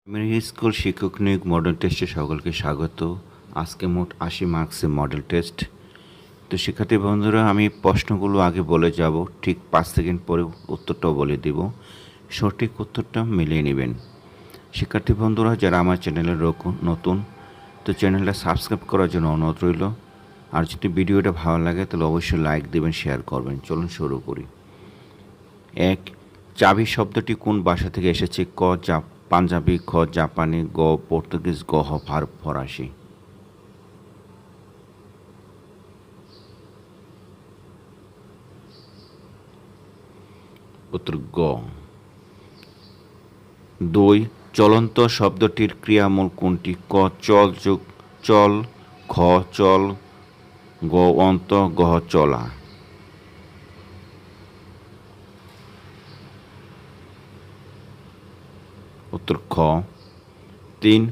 Primary school শিক্ষক নিয়োগ model টেস্টে সকলকে স্বাগত। আজকে মোট 80 মার্কসের মডেল টেস্ট। তো শিক্ষার্থী বন্ধুরা, আমি প্রশ্নগুলো আগে বলে যাব, ঠিক 5 সেকেন্ড পরে উত্তরটাও বলে দিব। সঠিক উত্তরটা মিলিয়ে নেবেন। শিক্ষার্থী বন্ধুরা, যারা আমার চ্যানেলে নতুন, তো চ্যানেলটা সাবস্ক্রাইব করার জন্য অনুরোধ রইল। আর যদি ভিডিওটা ভালো লাগে তাহলে অবশ্যই লাইক দেবেন, শেয়ার করবেন। চলুন শুরু করি। 1. চাবি শব্দটি কোন ভাষা থেকে এসেছে? ক পাঞ্জাবি, খ জাপানি, গ পর্তুগিজ, গ ফরাসি। উত্তর গ। 2. চলন্ত শব্দটির ক্রিয়ামূল কোনটি? ক চল যোগ চল, খ চল, গ অন্ত, গ চলা। উত্তর খ। 3.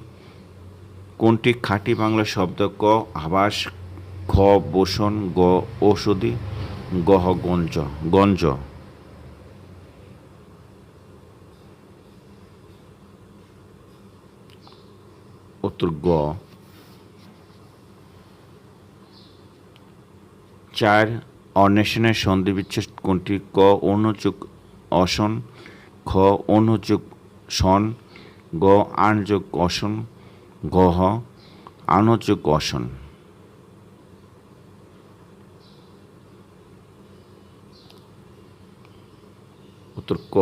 কোনটি খাঁটি বাংলা শব্দ? ক আবাস, খ বসন, গ ঔষধি, গ গঞ্জ গঞ্জ। উত্তর গ। 4. অন্বেষণের সন্ধিবিচ্ছেদ কোনটি? ক অনুযোগ অসন, খ অনুযোগ সন, গ আনযোগ অসন, ঘ আনযোগ অসন। উত্তর ক।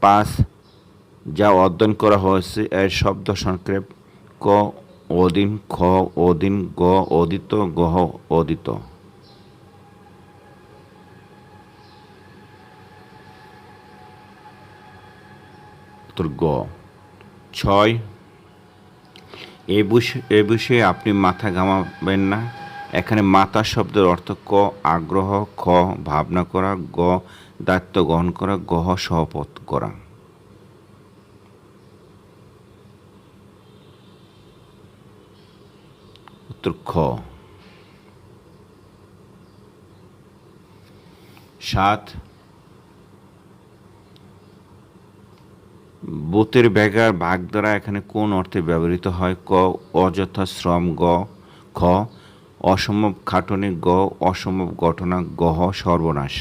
5. যা অধ্যয়ন করা হয়েছে এর শব্দ সংক্ষেপ? ক অদিন, খ অদিন, গ অদিত, গ অদিত। উত্তর গ। 6. এ বিষয়ে আপনি মাথা ঘামাবেন না। এখানে মাথা শব্দের অর্থ? ক আগ্রহ, খ ভাবনা করা, গ দায়িত্ব গ্রহণ করা, গ শপথ করা। উত্তর খ। 7. বুথের ব্যাগার ভাগ দ্বারা এখানে কোন অর্থে ব্যবহৃত হয়? ক অযথা শ্রম, গ খ অসম্ভব খাটনি, গ অসম্ভব ঘটনা, গ সর্বনাশ।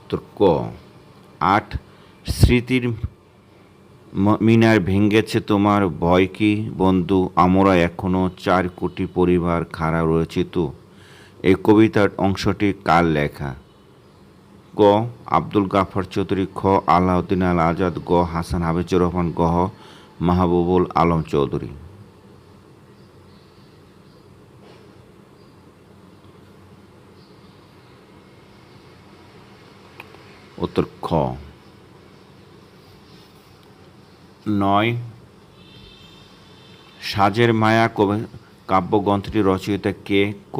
উত্তর ক। 8. স্মৃতির মিনার ভেঙেছে তোমার ভয় কি বন্ধু, আমরা এখনো 4 কোটি পরিবার খাড়া রয়েছে তো। এই কবিতার অংশটি কার লেখা? ক আব্দুল গাফফার চৌধুরী, খ আলাউদ্দিন আল আজাদ, গ হাসান হাফিজুর রহমান, গ মাহবুবুল আলম চৌধুরী। উত্তর খ। 9. সাজের মায়া কাব্যগ্রন্থটি রচয়িতা কে? ক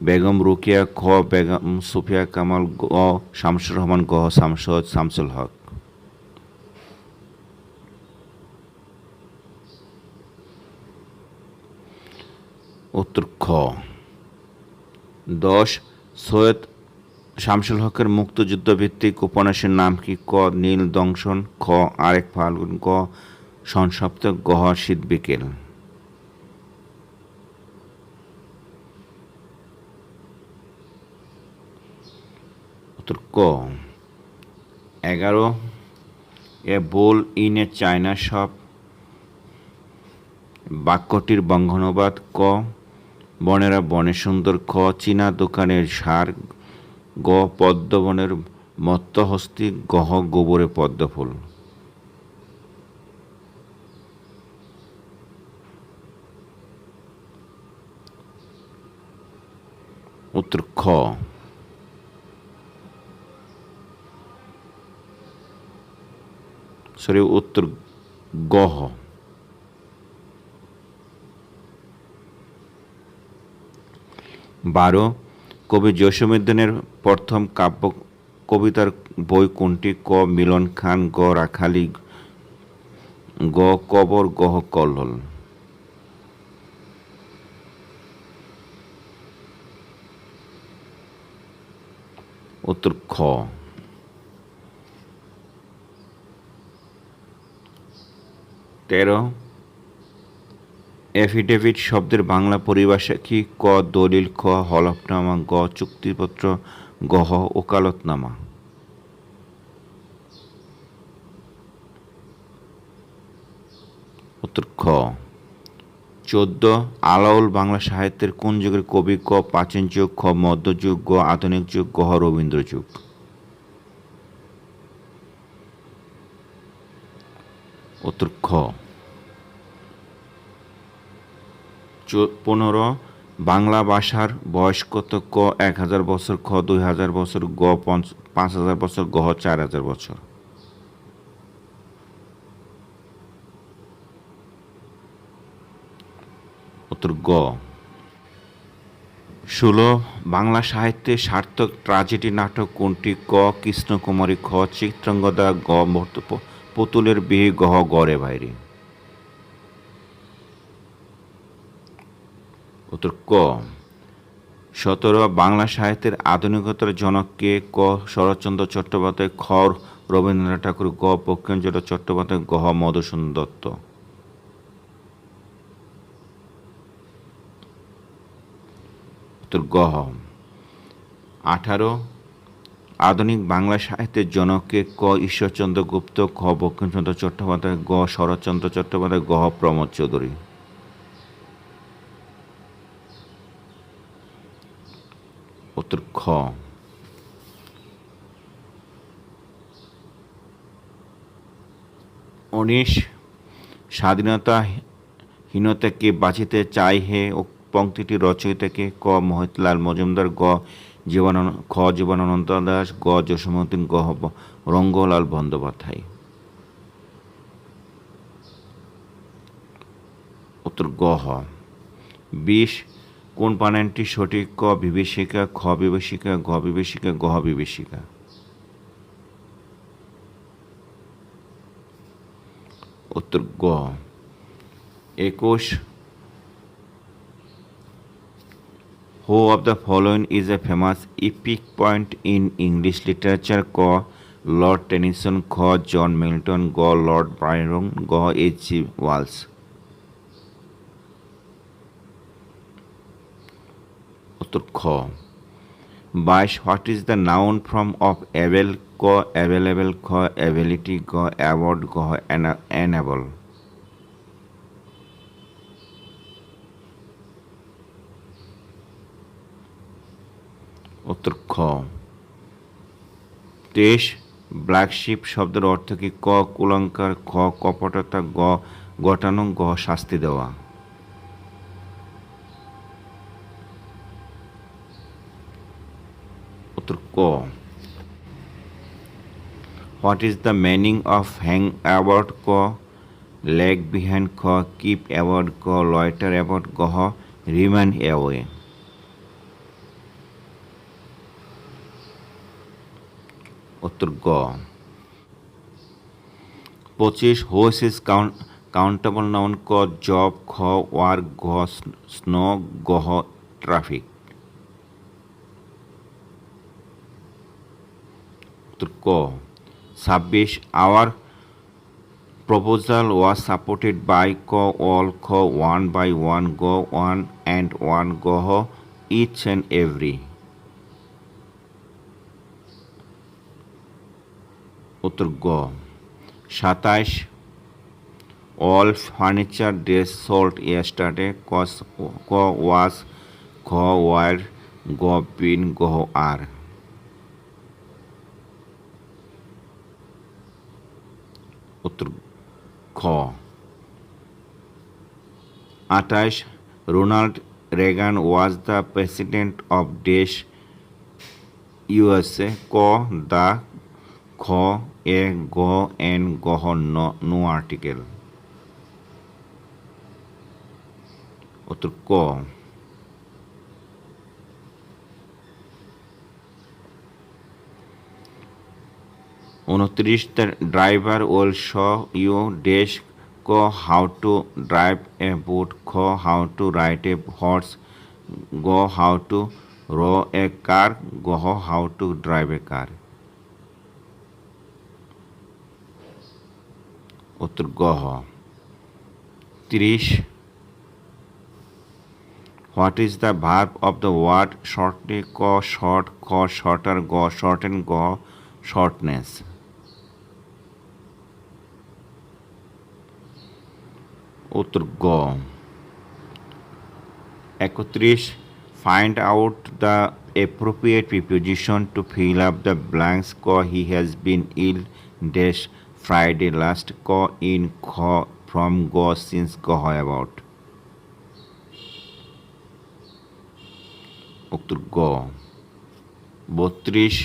বেগম রোকেয়া, খ বেগম সুফিয়া কামাল, গ শামসুর রহমান, গ শামসুল হক। উত্তর খ। 10. সৈয়দ শামসুল হকের মুক্তিযুদ্ধভিত্তিক উপন্যাসের নাম কি? ক নীল দংশন, খ আরেক ফাল্গুন, গ সনসপ্তক, গ শীত বিকেল। উত্তর ক। 11. এ বোল ইন এ চায়না শপ বাক্যটির বঙ্গানুবাদ? ক বনেরা বনে সুন্দর, খ চীনা দোকানের সার, গ পদ্মবনের মত্তহস্তি, গহ গোবরে পদ্মফুল। উত্তর খ। উত্তর গহ। 12. কবি জসীমউদ্দীনের প্রথম কাব্য কবিতার বই কোনটি? ক মিলন খান, গ রাখালি, গ কবর, গ কল্লোল। উত্তর খ। 13 এফিডেভিট শব্দের বাংলা পরিভাষা কি? ক দলিল, খ হলফনামা, গ চুক্তিপত্র, গহ ওকালতনামা। উত্তর খ। 14 আলাউল বাংলা সাহিত্যের কোন যুগের কবি? ক প্রাচীন যুগ, খ মধ্যযুগ, গ আধুনিক যুগ, গহ রবীন্দ্র যুগ। উত্তর খ। 15 বাংলা ভাষার বয়স কত? ক 1000 বছর, খ 2000 বছর, গ 5000 বছর, গহ 4000 বছর। উত্তর গ। 16 বাংলা সাহিত্যে সার্থক ট্র্যাজেডি নাটক কোনটি? ক কৃষ্ণকুমারী, খ চিত্রাঙ্গদা, গ পুতুলের বিয়ে, গহ গড়ে বাইরে। উত্তর ক। 17 বাংলা সাহিত্যের আধুনিকতার জনক কে? ক শরৎচন্দ্র চট্টোপাধ্যায়, খ রবীন্দ্রনাথ ঠাকুর, গ বঙ্কিমচন্দ্র চট্টোপাধ্যায়, গহ মধুসূদন দত্ত। উত্তর গহ। 18 আধুনিক বাংলা সাহিত্যের জনক কে? ক ঈশ্বরচন্দ্র গুপ্ত, খ বঙ্কিমচন্দ্র চট্টোপাধ্যায়, গ শরৎচন্দ্র চট্টোপাধ্যায়, গহ প্রমোদ চৌধুরী। উত্তর খ। 19 স্বাধীনতাহীনতাকে বাঁচিতে চাই হে পংক্তিটি রচয়িতা কে? ক মহিতলাল মজুমদার, খ জীবনানন্দ দাশ, গ জসীমউদ্দিন, গ রঙ্গলাল বন্দ্যোপাধ্যায়। উত্তর গহ। 20 কোন বানানটি সঠিক? ক বিভীষিকা, খ বিভীষিকা, গ বিভীষিকা, গহ বিভীষিকা। উত্তর গ। 21 who of the following is a famous epic point in English literature? ক লর্ড টেনিসন, খ জন মিল্টন, গ লর্ড ব্রায়ন, গ এইচ.জি. ওয়েলস। উত্তর খ। 22 what is the noun form of able? ক অ্যাভেলেবেল, খ অ্যাবিলিটি, গ অ্যাওয়ার্ড, গ অ্যানেবল। উত্তর খ। 23 ব্ল্যাক শিপ শব্দের অর্থ কি? ক কুলঙ্কার, খ কপটতা, গ ঘটানো, গ শাস্তি দেওয়া। উত্তর ক। What is the meaning of hang about? ক লেগ বিহাইন্ড, খ কিপ অ্যাবাউট, গ লয়টার অ্যাবাউট, গহ রিমেন অ্যাওয়ে। উত্তর গ। 25 হোস ইজ কাউন্টেবল নাউন? ক জব, খ ওয়ার্ক, গ স্নো, গহ ট্রাফিক। উত্তর ক। 26 our proposal was supported by? ক অল, খ ওয়ান বাই ওয়ান, গ ওয়ান অ্যান্ড ওয়ান, গহ ইচ অ্যান্ড এভরি। উত্তর গ। 27 all furniture does sold yesterday? ক ওয়াজ, খ ওয়ার, গ বিন, গহ আর। উত্তর খ। 28 Ronald Reagan was the president of দেশ ইউএসএ? ক দ্য, খ এ, গ এন, গহ নো আর্টিকেল। উত্তর ক। 29 the driver will show you dash? ক how to drive a boat, খ how to ride a horse, গ how to row a car, গহ how to drive a car. উত্তর গহ। 30 what is the verb of the word shortly, ক short, খ shorter, গ shorten, গ shortness. উত্তর গ। 31 find out the appropriate preposition to fill up the blanks, ক he has been ill dash Friday last, ক in, খ from, গ since, গ about। উত্তর গ। 32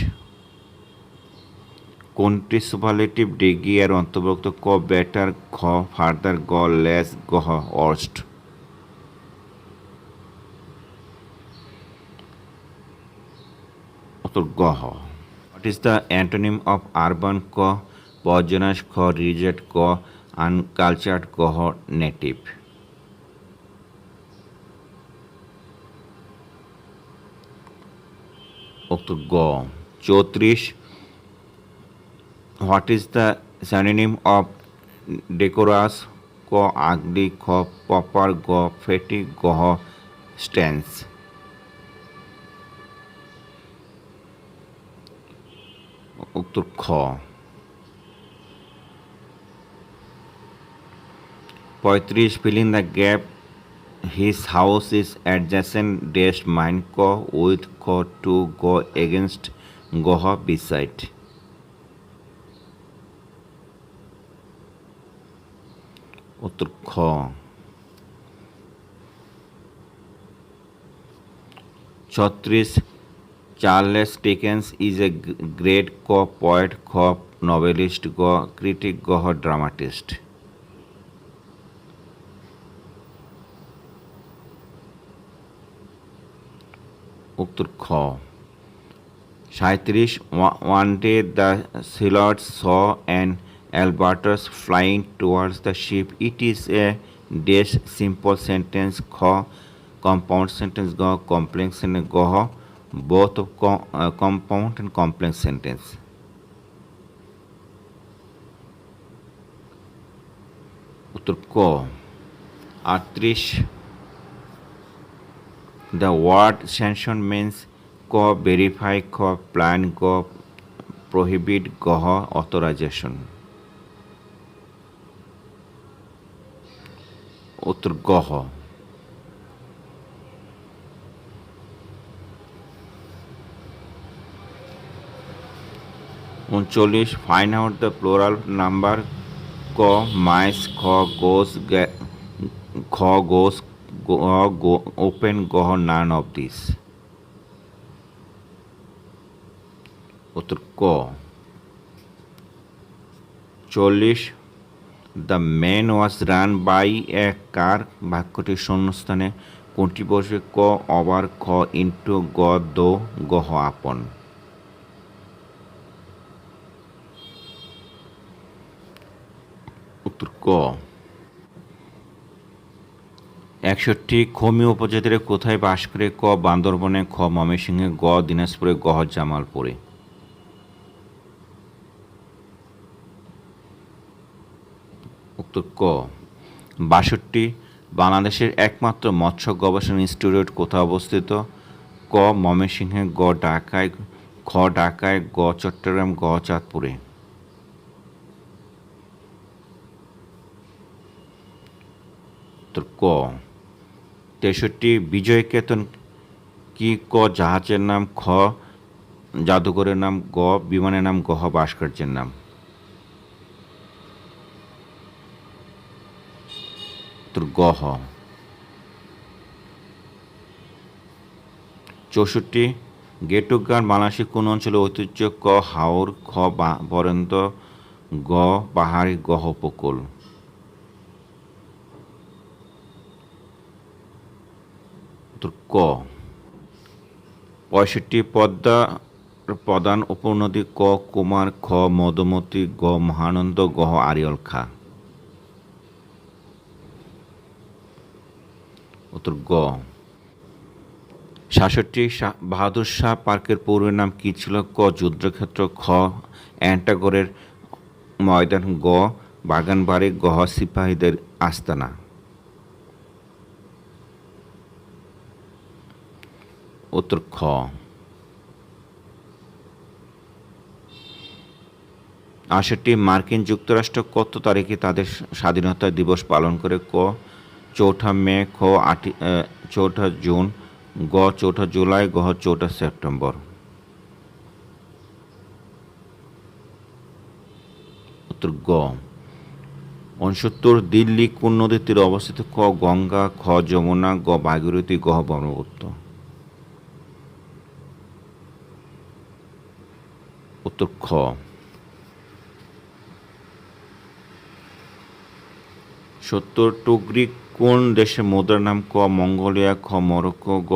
কোনটি সুপারলেটিভ ডিগ্রি এর অন্তর্ভুক্ত, ক বেটার, খ ফার্দার, গ লেস, গ ওয়ার্স্ট। উত্তর গ। What is the antonym of urban, ক পয়জনাস, খ রিজেক্ট, গ আনকালচার্ড, গ নেটিভ। উত্তর গ। 34 what is the synonym of decorous, ক আগলি, খ প্রপার, গ ফেটি, গ স্ট্যান্স। উত্তর খ। 35 fill in the gap, his house is adjacent dash mine, ক with, খ to, go against, গ beside। উত্তর খ। 36 Charles Dickens is a great, ক পোয়েট, খ নোভেলিস্ট, গ ক্রিটিক, গ ড্রামাটিস্ট। উত্তর খ। 37 one day the sailors saw an albatross flying towards the ship, it is a dash simple sentence, খ compound sentence, গ complex sentence, গ both of compound and complex sentence। উত্তর ক। 38 the word sanction means, ক verify, খ plan, গ prohibit, গ authorization। উত্তর গহ। 39 find out the plural number, ক মাইস, খ গোস, খ গোস, গ ওপেন, গ নান অফ দিস। উত্তর ক। 40 the man was run by a car, বাক্যটির শূন্যস্থানে কোনটি বসবে, ক ওভার, খ ইন্টু, গ দো, গ আপন। উত্তর ক। 61 খমি উপজাতিরা কোথায় বাস করে, ক বান্দরবনে, খ ময়মনসিংহে, গ দিনাজপুরে, গ জামালপুরে। উত্তর ক। 62 বাংলাদেশের একমাত্র মৎস্য গবেষণা ইনস্টিটিউট কোথায় অবস্থিত, ক ময়মনসিংহে, গ ঢাকায়, খ ঢাকায়, গ চট্টগ্রাম, গ চাঁদপুরে। উত্তর ক। 63 বিজয়কেতন কি, ক জাহাজের নাম, খ জাদুঘরের নাম, গ বিমানের নাম, গ ভাস্কর্যের নাম। উত্তর গ। 64 গেটুক গান বাংলাদেশের কোন অঞ্চলের ঐতিহ্য, ক হাওর, খ বরেন্দ্র, গ পাহাড়ি, গ উপকূল। উত্তর ক। 65 পদ্মা প্রধান উপনদী, ক কুমার, খ মধুমতি, গ মহানন্দ, গ আড়িয়াল খাঁ। উত্তর গ। বাহাদুর শাহ পার্কের পূর্বের নাম কী ছিল? ক যুদ্ধক্ষেত্র, খ অ্যান্টাগরের ময়দান, গ বাগানবাড়ি, গ সিপাহীদের আস্তানা। উত্তর খ। ৬৮ মার্কিন যুক্তরাষ্ট্র কত তারিখে তাদের স্বাধীনতা দিবস পালন করে? ক ৪ঠা মে, খ ৪ঠা জুন, গ ৪ঠা জুলাই, গ ৪ঠা সেপ্টেম্বর। উত্তর গ ৬৯ দিল্লি কোন নদীর তীরে অবস্থিত? ক গঙ্গা, খ যমুনা, গ ভাগীরথী, গ ব্রহ্মপুত্র। উত্তর খ। ৭০ টুগরিক কোন দেশের মুদ্রার নাম? ক মঙ্গোলিয়া, খ মরক্কো, গ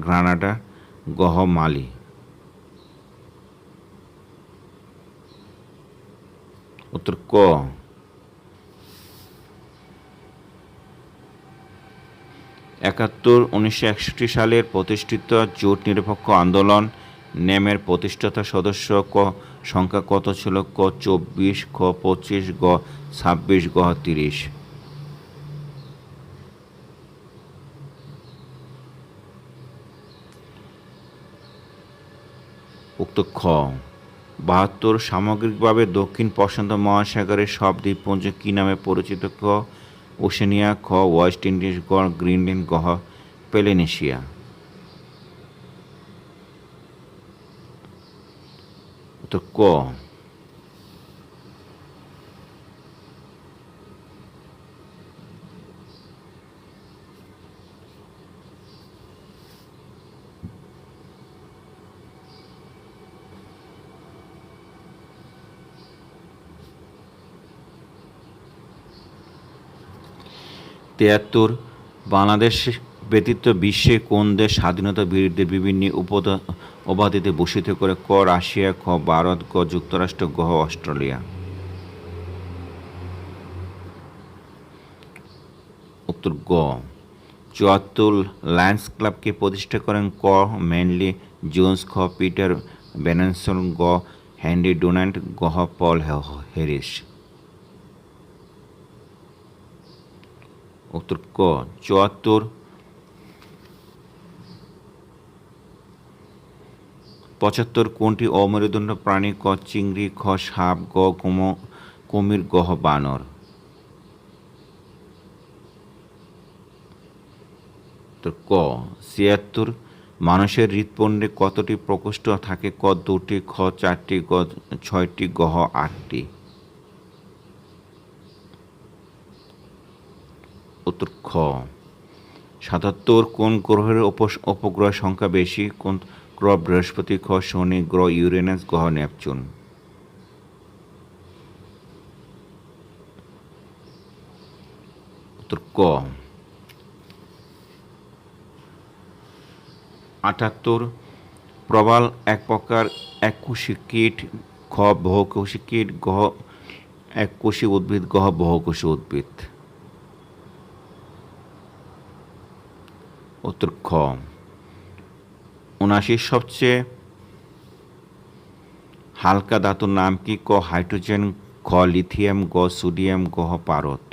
গ্রানাডা, গ মালি। উত্তর ক। ৭১ ১৯৬১ সালের প্রতিষ্ঠিত জোট নিরপেক্ষ আন্দোলন নেমের প্রতিষ্ঠাতা সদস্য সংখ্যা কত ছিল? ক ২৪, খ ২৫, গ ২৬, গ ৩০। উক্ত খ। ৭২ সামগ্রিকভাবে দক্ষিণ প্রশান্ত মহাসাগরের সব দ্বীপপুঞ্জ কী নামে পরিচিত? ক ওশেনিয়া, খ ওয়েস্ট ইন্ডিজ, গ গ্রিনল্যান্ড, গ পলিনেশিয়া। উত্তর ক। ৭৩ বাংলাদেশ ব্যতীত বিশ্বে কোন দেশ স্বাধীনতা বীরদের বিভিন্ন উপাধিতে ভূষিত করে? ক রাশিয়া, খ ভারত, গ যুক্তরাষ্ট্র, গ অস্ট্রেলিয়া। উত্তর গ ৭৪ লায়ন্স ক্লাবকে প্রতিষ্ঠা করেন? ক ম্যানলি জোন্স, খ পিটার বেনসন, গ হেনরি ডুনান্ট, গ পল হ্যারিস। উত্তর ক ৭৪ ৭৫ কোনটি অমেরুদণ্ড প্রাণী? ক চিংড়ি, খ সাপ, গ কুমির, গ বানর। উত্তর ক ৭৬ মানুষের হৃৎপিণ্ডে কতটি প্রকোষ্ঠ থাকে? ক ২টি, খ ৪টি, গ ৬টি, গ ৮টি। উত্তর খ ৭৭ কোন গ্রহের উপগ্রহের সংখ্যা বেশি? কোন গ্রহ? বৃহস্পতি, খ শনি, গ ইউরেনাস, গ নেপচুন। উত্তর ক ৭৮ প্রবাল এক প্রকার এককোষী কীট, খ বহুকোষী কীট, গ এককোষী উদ্ভিদ, গ বহুকোষী উদ্ভিদ। উত্তর খ ৭৯ সবচেয়ে হালকা ধাতুর নাম কি? ক হাইড্রোজেন, খ লিথিয়াম, গ সোডিয়াম, গ পারদ।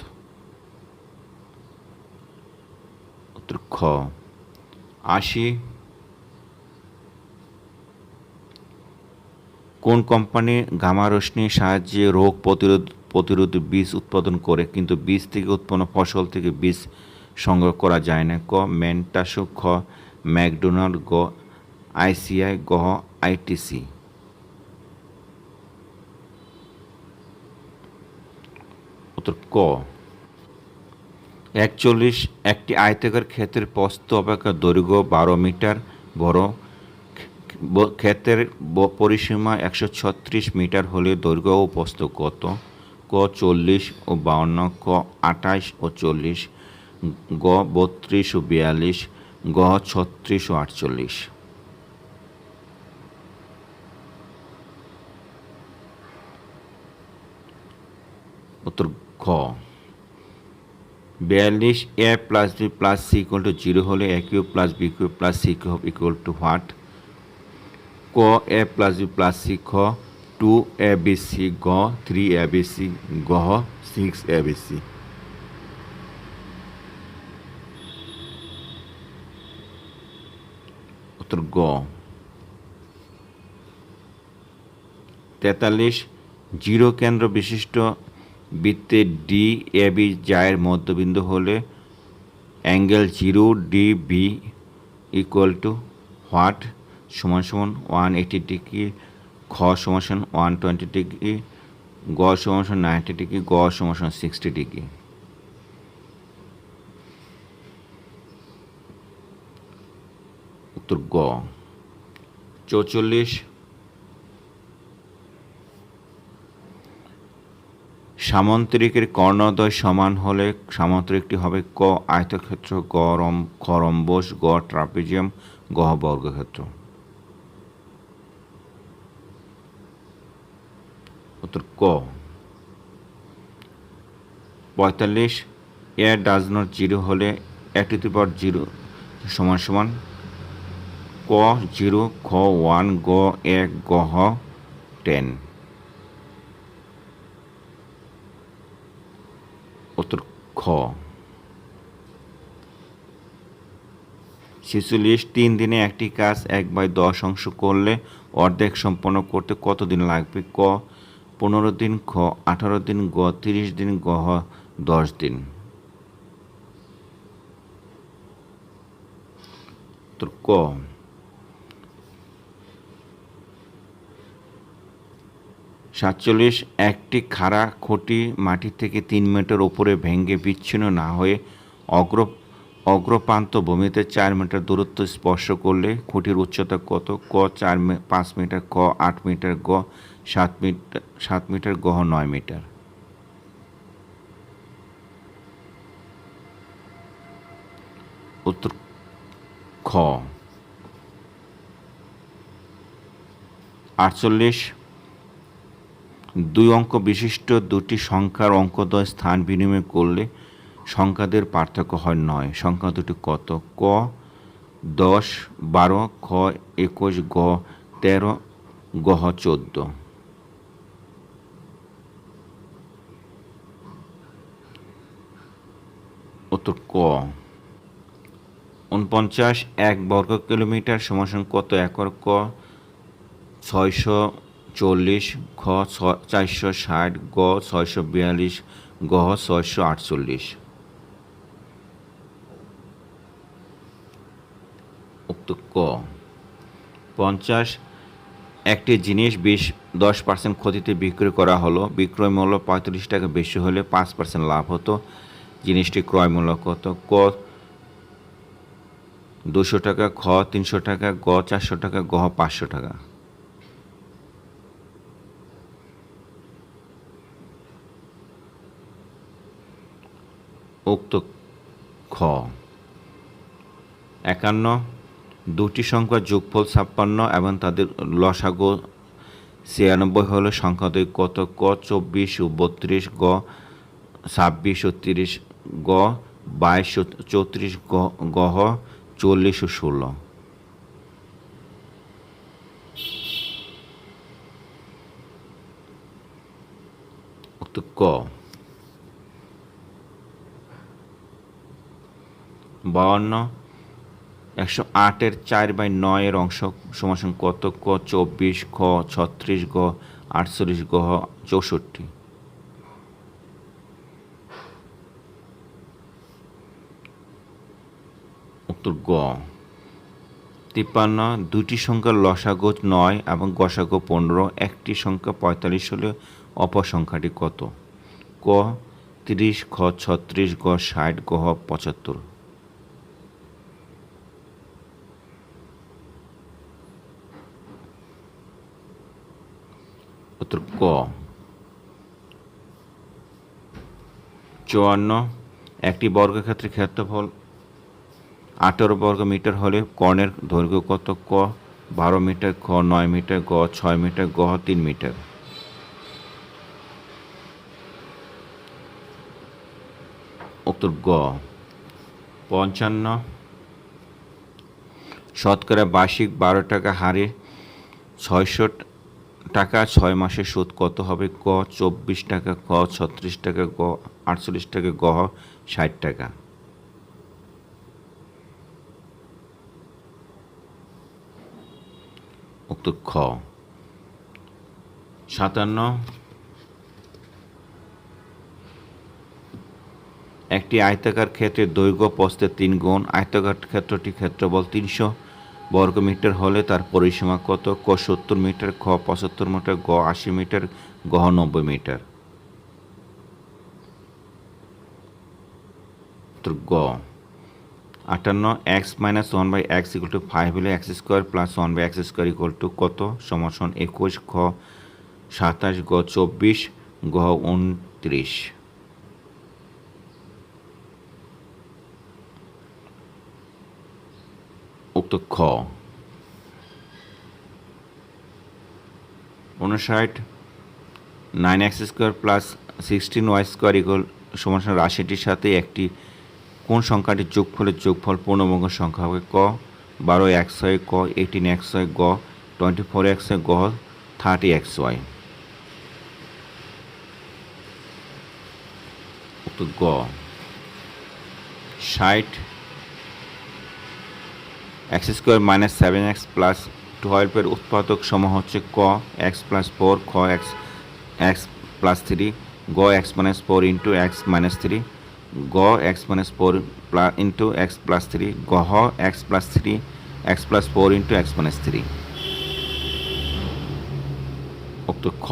উত্তর খ ৮০ কোন কোম্পানি গামা রশ্মির সাহায্যে রোগ প্রতিরোধী বীজ উৎপাদন করে কিন্তু বীজ থেকে উৎপন্ন ফসল থেকে বীজ সংগ্রহ করা যায় না? ক মেন্টাসো, খ ম্যাকডোনাল্ড, গ আইসিআই, গ আইটিসি। উত্তর ক ৪১ একটি আয়তাকার ক্ষেতের প্রস্থ অপেক্ষা দৈর্ঘ্য ১২ মিটার বড় ক্ষেতের পরিসীমা ১৩৬ মিটার হলে দৈর্ঘ্য ও প্রস্থ কত? ক ৪০ ও ৫২, ক ২৮ ও ৪০, গ ৩২ ও ৪২, গ ৩৬ ও ৪৮। উত্তর ঘ 42 a plus b plus c equal to 0 হলে a cube plus b cube plus c cube equal to what? ক a plus b plus c খ 2 এ বি সি গ 3 এ বি সি গ 6 এ বি সি। উত্তর গ। 43 zero কেন্দ্র বিশিষ্ট বৃত্তে ডি এ বি জায়ের মধ্যবিন্দু হলে angle 0 D B equal to what? সমান সমান 180 ডিগ্রি, খ সমান সমান 120 ডিগ্রি, গ সমান সমান 90 ডিগ্রি, গ সমান সমান 60 ডিগ্রি। উত্তর গ। 44 সামান্তরিকের কর্ণদ্বয় সমান হলে সামান্তরিকটি হবে ক আয়তক্ষেত্র, খ রম্বস, গ ট্রাপিজিয়াম, গ বর্গক্ষেত্র। উত্তর ক। 45 এ ডাজ নট 0 হলে এ টু দি পাওয়ার 0 সমান সমান ক 0, খ 1, গ 1, গ 10। উত্তর খ। 46 3 দিনে একটি কাজ 1/10 অংশ করলে অর্ধেক সম্পন্ন করতে কত দিন লাগবে? ক 15 দিন, খ 18 দিন, গ 30 দিন, গ 10 দিন। উত্তর ক। 47 একটি খাড়া খুঁটি মাটি থেকে 3 মিটার উপরে ভেঙে বিচ্ছিন্ন না হয়ে অগ্রপ্রান্ত ভূমিতে 4 মিটার দূরত্ব স্পর্শ করলে খুঁটির উচ্চতা কত? ক 5 মিটার, খ 8 মিটার, গ 7 মিটার, গ 9 মিটার। উত্তর খ। 48 2 অঙ্ক বিশিষ্ট দুটি সংখ্যার অঙ্কদ্বয় স্থান বিনিময় করলে সংখ্যাদের পার্থক্য হয় 9। সংখ্যা দুটি কত? ক 10, 12, খ 21, গ 13, গ 14। উত্তর ক। 49 1 বর্গ কিলোমিটার সমান কত একর? ক 640, খ 460, গ 642, গ 648। উত্তর ক। 50 একটি জিনিস 10% ক্ষতিতে বিক্রয় করা হলো, বিক্রয় মূল্য 45 টাকা বেশি হলে 5% লাভ হতো, জিনিসটি ক্রয় মূল্য কত? ক 200 টাকা, খ 300 টাকা, গ 400 টাকা, গ 500 টাকা। উক্ত খ। 51 দুটি সংখ্যার যোগফল 56 এবং তাদের লসাগু 96 হলে সংখ্যা দুই কত? ক 24 ও 32, গ 26 ও 30, গ 22 ও 34, গ 40 ও 16। উত্তর ক। 52 108 4/9 এর অংশ সমান কত? ক 24, খ 36, গ 48, গ 64। উত্তর গ। 53 দুটি সংখ্যার লসাগু 9 এবং গসাগু 15, একটি সংখ্যা 45 হলে অপর সংখ্যাটি কত? ক 30, খ 36, গ 60, গ 75। উত্তর ক। 54 একটি বর্গক্ষেত্রের ক্ষেত্রফল 18 বর্গ মিটার হলে কর্ণের দৈর্ঘ্য কত? ক 12 মিটার, খ 9 মিটার, গ 6 মিটার, গ 3 মিটার। উত্তর গ। 55 শতকরা বার্ষিক 12 টাকা হারে 600 টাকা 6 মাসে সুদ কত হবে? ক 24 টাকা, খ 36 টাকা, গ 48 টাকা, গ 60 টাকা। উত্তর খ। 57 একটি আয়তাকার ক্ষেত্রের দৈর্ঘ্য প্রস্থের 3 গুণ। আয়তাকার ক্ষেত্রটির ক্ষেত্রফল 300 বর্গমিটার হলে তার পরিসীমা কত? ক 70 মিটার, খ 75 মিটার, গ 80 মিটার, গ 90 মিটার। উত্তর গ। 58 x minus 1/x equal to 5 হলে x square plus 1/x square equal to কত? সমান 21, খ 27, গ 24, গ 29। উত্তর খ। 59 9x square plus 16y square equal সমান রাশিটির সাথে একটি কোন সংখ্যাটির যোগফলের যোগফল পূর্ণবর্গ সংখ্যা হবে? ক 12x হয়, ক 18x হয়, গ 24x হয়, গ 30x হয়। উত্তর গ। 60 x square minus 7x plus 12 এর উৎপাদক সম হচ্ছে ক x প্লাস 4, খ x প্লাস 3, গ x minus 4 into x minus 3, গ x minus 4 into x plus 3, গ x plus 3, x plus 4 into x minus 3। উত্তর খ।